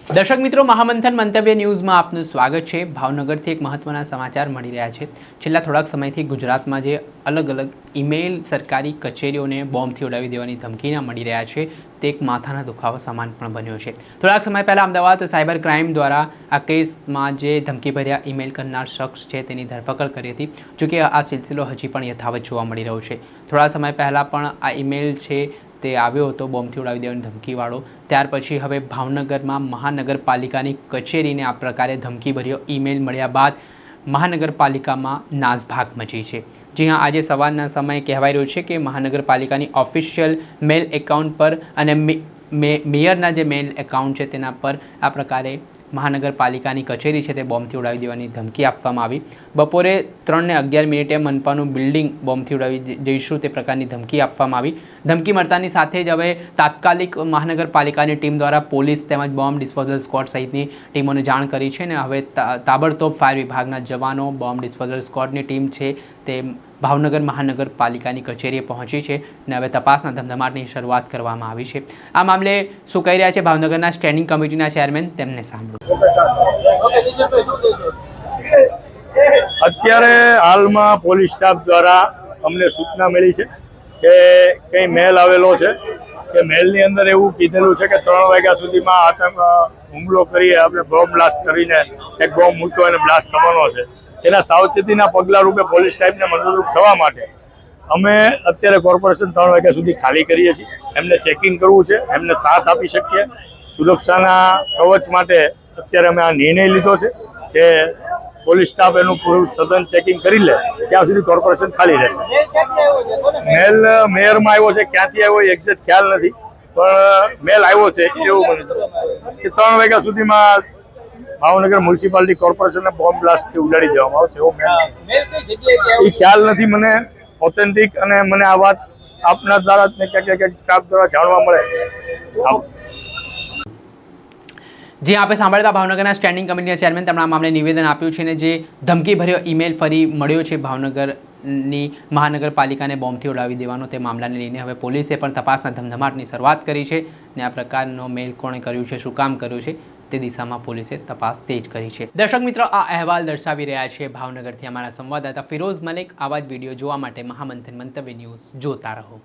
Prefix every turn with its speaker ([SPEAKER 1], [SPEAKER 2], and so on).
[SPEAKER 1] દર્શક મિત્રો, મહામંથન મંતવ્ય ન્યૂઝમાં આપનું સ્વાગત છે। ભાવનગરથી એક મહત્વના સમાચાર મળી રહ્યા છે। છેલ્લા થોડાક સમયથી ગુજરાતમાં જે અલગ અલગ ઈમેલ સરકારી કચેરીઓને બોમ્બથી ઉડાવી દેવાની ધમકીના મળી રહ્યા છે, તે એક માથાના દુખાવા સમાન પણ બન્યો છે। થોડાક સમય પહેલાં અમદાવાદ સાયબર ક્રાઇમ દ્વારા આ કેસમાં જે ધમકીભર્યા ઈમેલ કરનાર શખ્સ છે તેની ધરપકડ કરી હતી। જોકે આ સિલસિલો હજી પણ યથાવત જોવા મળી રહ્યો છે। થોડા સમય પહેલાં પણ આ ઈમેલ છે તે આવ્યો હતો બોમ્બથી ઉડાવી દેવાની ધમકીવાળો। ત્યાર પછી હવે ભાવનગરમાં મહાનગરપાલિકાની કચેરીને આ પ્રકારે ધમકીભર્યો ઈમેલ મળ્યા બાદ મહાનગરપાલિકામાં નાસભાગ મચી છે। જી હા, આજે સવારના સમયે કહેવાય રહ્યું છે કે મહાનગરપાલિકાની ઓફિશિયલ મેલ એકાઉન્ટ પર અને મેયરના જે મેલ એકાઉન્ટ છે તેના પર આ પ્રકારે મહાનગરપાલિકાની કચેરી છે તે બોમ્બથી ઉડાવી દેવાની ધમકી આપવામાં આવી। બપોરે 3:11 મનપાનું બિલ્ડિંગ બોમ્બથી ઉડાવી દઈશું તે પ્રકારની ધમકી આપવામાં આવી। ધમકી મળતાની સાથે જ હવે તાત્કાલિક મહાનગરપાલિકાની ટીમ દ્વારા પોલીસ તેમજ બોમ્બ ડિસ્પોઝલ સ્ક્વોડ સહિતની ટીમોને જાણ કરી છે અને હવે તાબડતોબ ફાયર વિભાગના જવાનો, બોમ્બ ડિસ્પોઝલ સ્ક્વોડની ટીમ છે તે ભાવનગર મહાનગરપાલિકાની કચેરીએ પહોંચી છે અને હવે તપાસના ધમધમાટની શરૂઆત કરવામાં આવી છે। આ મામલે શું કહી રહ્યા છે ભાવનગરના સ્ટેન્ડિંગ કમિટીના ચેરમેન, તેમને સાંભળો।
[SPEAKER 2] અત્યારે હાલમાં પોલીસ સ્ટાફ દ્વારા અમને સૂચના મળી છે કે કંઈ મેલ આવેલો છે કે મેલની અંદર એવું કીધેલું છે કે 3 વાગ્યા સુધીમાં આતંક હુમલો કરી આપણે બોમ્બ બ્લાસ્ટ કરીને એક બોમ્બ મૂક્યો અને બ્લાસ્ટ થવાનો છે। એના સાવચેતીના પગલાં રૂપે પોલીસ સાહેબને મદદરૂપ થવા માટે અમે અત્યારે કોર્પોરેશન 3 વાગ્યા સુધી ખાલી કરીએ છીએ। એમને ચેકિંગ કરવું છે, એમને સાથ આપી શકીએ। સુરક્ષાના કવચ માટે અત્યારે અમે આ નિર્ણય લીધો છે કે પોલીસ સ્ટાફ એનું પૂરું સઘન ચેકિંગ કરી લે ત્યાં સુધી કોર્પોરેશન ખાલી રહેશે। મેલ મેયરમાં આવ્યો છે, ક્યાંથી આવ્યો એક્ઝેક્ટ ખ્યાલ નથી, પણ મેલ આવ્યો છે એવું મને કે 3 વાગ્યા સુધીમાં ભાવનગર મ્યુનિસિપાલિટી કોર્પોરેશનને બોમ્બ બ્લાસ્ટથી ઉડાડી દેવામાં આવશે એવો મેલ એ ખ્યાલ નથી મને ઓથેન્ટિક, અને મને આ વાત આપના દ્વારા ક્યાંક સ્ટાફ દ્વારા જાણવા મળે।
[SPEAKER 1] જે આપે સાંભળતા ભાવનગરના સ્ટેન્ડિંગ કમિટીના ચેરમેન તેમણે આ મામલે નિવેદન આપ્યું છે અને જે ધમકીભર્યો ઈમેલ ફરી મળ્યો છે ભાવનગરની મહાનગરપાલિકાને બોમ્બથી ઉડાવી દેવાનો, તે મામલાને લઈને હવે પોલીસે પણ તપાસના ધમધમાટની શરૂઆત કરી છે અને આ પ્રકારનો મેલ કોણે કર્યું છે, શું કામ કર્યું છે તે દિશામાં પોલીસે તપાસ તેજ કરી છે। દર્શક મિત્રો, આ અહેવાલ દર્શાવી રહ્યા છે ભાવનગરથી અમારા સંવાદદાતા ફિરોઝ મલિક। આવા જ વિડીયો જોવા માટે મહામંથન મંતવ્ય ન્યૂઝ જોતા રહો।